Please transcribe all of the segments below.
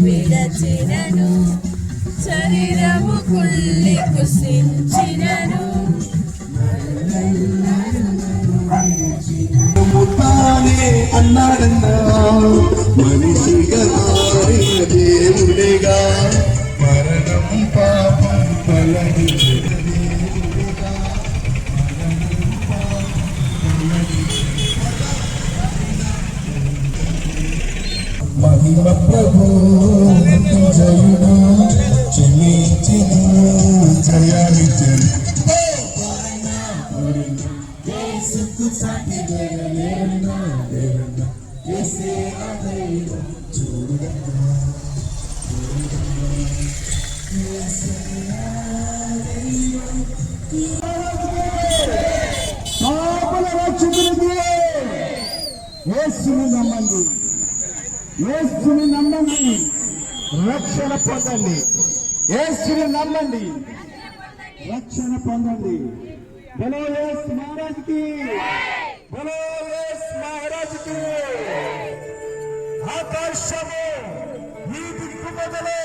విడచినను శరీరము కుళ్ళి కుసించినను అన్నాడన్నా మనిషిగా దేవుడిగా మరణం పాపం మహిమ ప్రభు జయుడు క్షమించిన జయాలిచ్చను యేసుని నమ్మండి, యేసుని నమ్మండి, రక్షణ పొందండి. యేసుని నమ్మండి, రక్షణ పొందండి. బలో యేసు మహారాజుకి, బలో యేసు మహారాజుకి. ఆకాశము ఈ దిక్కు మొదలు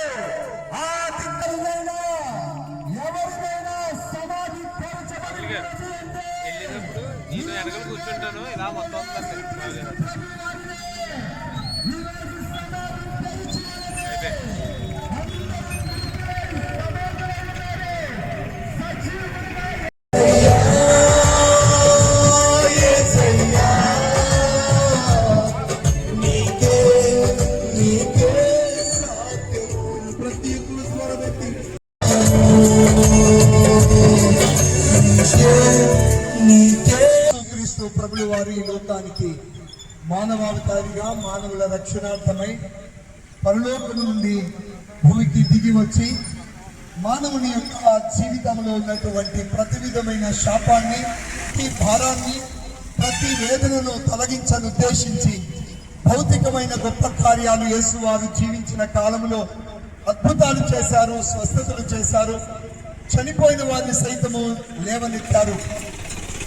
ఆ దిక్కులైనా ఎవరినైనా సమాధి పరచబడి కూర్చుంటాను ఇలా మొత్తం ప్రభులు వారు ఈ లోకానికి మానవావతారిగా మానవుల రక్షణార్థమై పరలోకం నుండి భూమికి దిగి వచ్చి మానవుని యొక్క జీవితంలో ఉన్నటువంటి ప్రతి విధమైన శాపాన్ని, ప్రతి భారాన్ని, ప్రతి వేదనను తొలగించను ఉద్దేశించి భౌతికమైన గొప్ప కార్యాలు యేసు వారు జీవించిన కాలంలో అద్భుతాలు చేశారు, స్వస్థతలు చేశారు, చనిపోయిన వారిని సైతము లేవనెత్తారు.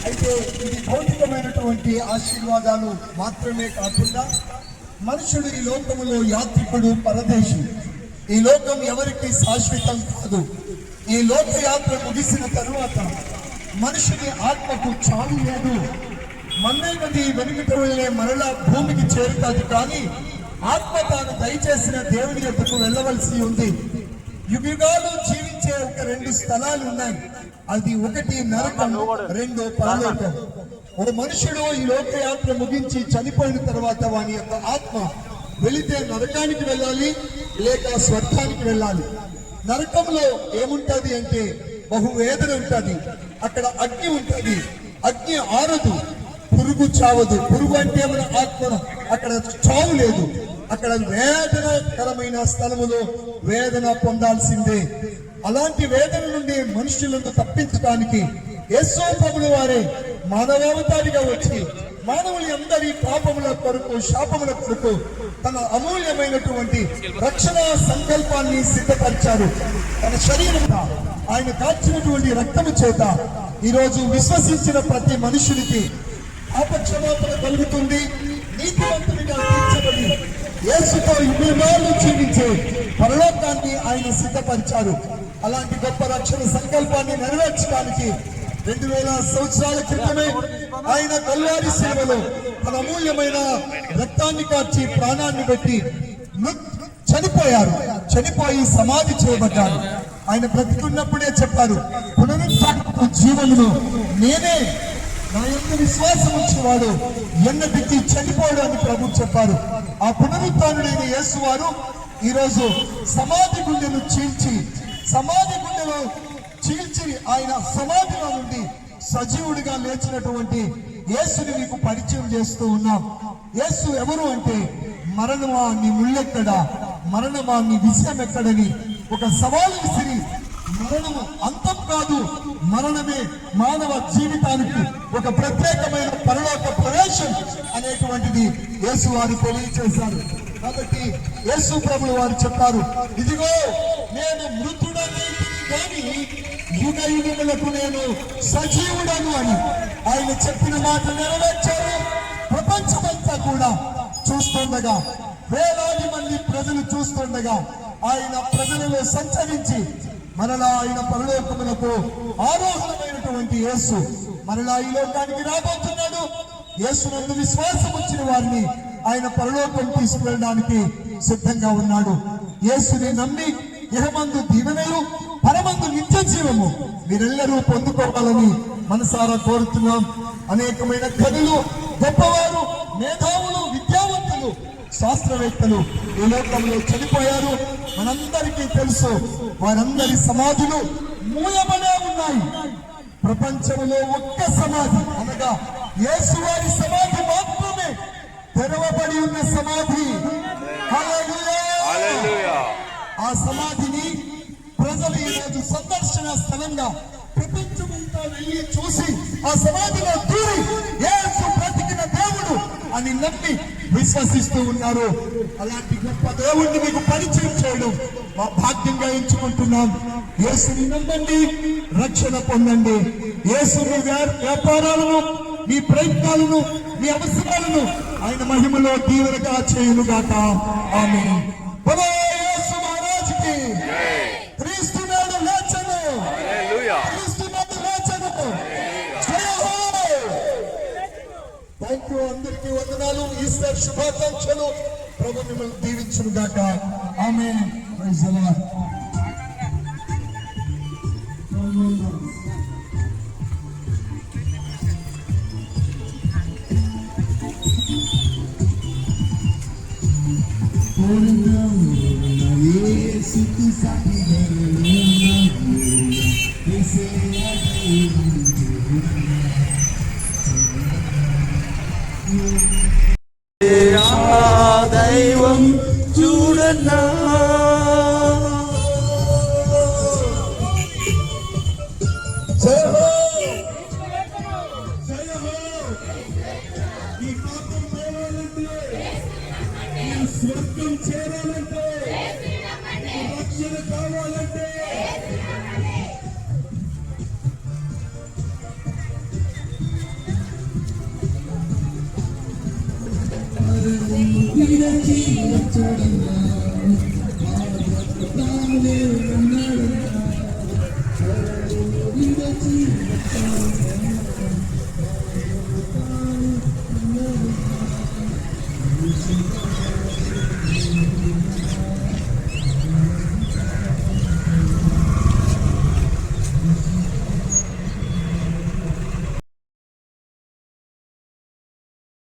అయితే ఇది భౌతికమైనటువంటి ఆశీర్వాదాలు మాత్రమే కాకుండా మనుషుడు ఈ లోకములో యాత్రికుడు, పరదేశి. ఈ లోకం ఎవరికి శాశ్వతం కాదు. ఈ లోకయాత్ర ముగిసిన తరువాత మనుషుని ఆత్మకు చావు లేదు. మన్నైనది వెనుకటి వెళ్ళే మరలా భూమికి చేరుతాది. కానీ ఆత్మ తాను దయచేసిన దేవుని యొద్దకు వెళ్ళవలసి ఉంది. యుగాలు జీవించే ఒక 2 స్థలాలు ఉన్నాయి. అది ఒకటి నరకం, 2 పరలోకం. ఓ మనుషుడు ఈ లోకయాత్ర ముగించి చనిపోయిన తర్వాత వాని యొక్క ఆత్మ వెళితే నరకానికి వెళ్ళాలి, లేక స్వర్గానికి వెళ్ళాలి. నరకంలో ఏముంటది అంటే బహు వేదన ఉంటది. అక్కడ అగ్ని ఉంటది, అగ్ని ఆరదు, పురుగు చావదు. పురుగు అంటే మన ఆత్మ, అక్కడ చావు లేదు. అక్కడ వేదనకరమైన స్థలములో వేదన పొందాల్సిందే. అలాంటి వేదన నుండి మనుషులను తప్పించడానికి యేసు ప్రభువు వారే మానవావతారిగా వచ్చి మానవుని అందరి పాపముల కొరకు, శాపముల కొరకు తన అమూల్యమైనటువంటి రక్షణ సంకల్పాన్ని సిద్ధపరిచారు. తన శరీరంగా ఆయన కాచినటువంటి రక్తము చేత ఈరోజు విశ్వసించిన ప్రతి మనుషునికి పాపక్షమాపణ కలుగుతుంది. నీతివంతునిగా తీర్చబడి యేసుతో యుగాలు జీవించే పరలోకాన్ని ఆయన సిద్ధపరిచారు. అలాంటి గొప్ప రక్షణ సంకల్పాన్ని నెరవేర్చడానికి 2000 సంవత్సరాల క్రితమే ఆయన కల్వారి సేవలో తన అమూల్యమైన రక్తాన్ని కార్చి ప్రాణాన్ని పెట్టి చనిపోయారు. చనిపోయి సమాధి చేయబడ్డారు. ఆయన బ్రతికున్నప్పుడే చెప్పారు, పునరుత్థానపు జీవమును నేనే, నా యందు విశ్వాసం ఉంచేవాడు ఎన్నటికీ చనిపోయాడు అని ప్రభు చెప్పారు. ఆ పునరుత్థానుడైన యేసు వారు ఈరోజు సమాధి గుండెను చీల్చి ఆయన సమాధిలో నుండి సజీవుడిగా లేచినటువంటి యేసుని మీకు పరిచయం చేస్తూ ఉన్నాం. యేసు ఎవరు అంటే, మరణమా నీ ముళ్ళెక్కడా, మరణమా నీ విజయం ఎక్కడని ఒక సవాలు విసిరి, మరణము అంతం కాదు, మరణమే మానవ జీవితానికి ఒక ప్రత్యేకమైన పరలోక ప్రవేశం అనేటువంటిది యేసు వారు తెలియచేశారు. కాబట్టి యేసు ప్రభువు వారు చెప్పారు, ఇదిగో నేను మృతుడనైతిని గాని యుగ యుగములకు నేను సజీవుడను అని ఆయన చెప్పిన మాట నెరవేర్చారు. ప్రపంచమంతా కూడా చూస్తుండగా, వేలాది మంది ప్రజలు చూస్తుండగా ఆయన ప్రజలలో సంచరించి మరలా ఆయన పరలోకములకు ఆరోహణమైనటువంటి యేసు మరలా ఈ లోకానికి రాబోతున్నాడు. యేసునందు విశ్వాసం ఉంచిన వారిని ఆయన పరలోకం తీసుకెళ్ళడానికి సిద్ధంగా ఉన్నాడు. యేసుని నమ్మి ఇహమందు దీవెనలు, పరమందు నిత్య జీవము మీరెల్లరూ పొందుకోవాలని మనసారా కోరుతున్నాం. అనేకమైన కవులు, గొప్పవారు, మేధావులు, విద్యావంతులు, శాస్త్రవేత్తలు ఈ లోకంలో చనిపోయారు. మనందరికీ తెలుసు, వారందరి సమాధులు మూయబడే ఉన్నాయి. ప్రపంచంలో ఒక్క సమాధి అనగా యేసు వారి సమాధి మాత్రమే తెరవబడి ఉన్న సమాధి. హల్లెలూయా! ఆ సమాధిని ప్రజలు ఈరోజు సందర్శన స్థలంగా ప్రపంచమంతా వెళ్ళి చూసి ఆ సమాధిలో దూరి యేసు బ్రతికిన దేవుడు అని నమ్మి విశ్వసిస్తూ ఉన్నారు. అలాంటి గొప్ప దేవుడిని మీకు పరిచయం చేయడం మా భాగ్యంగా ఎంచుకుంటున్నాం. యేసుని నమ్మండి, రక్షణ పొందండి. యేసు మీ వ్యాపారాలను, మీ ప్రయత్నాలను, మీ అవసరాలను ఆయన మహిమలో దీవెనగా చేయునుగాక. ఆమేన్. యేసు మహారాజుకి క్రీస్తు నాడు లేచెను. క్రీస్తు నాడు లేచెను. జయ హో. Thank you. అందరికీ వందనాలు. ఈస్టర్ శుభాకాంక్షలు. ప్రభు మిమ్మల్ని దీవించునుగాక. ఆమేన్. Praise the Lord. దైవం చూడన్నా జయ హో. జయ హో. ఈ పాపం పోవాలంటే, ఈ స్వర్గం చేరాలంటే, ఈ రక్షణ కావాలంటే చూడన్నా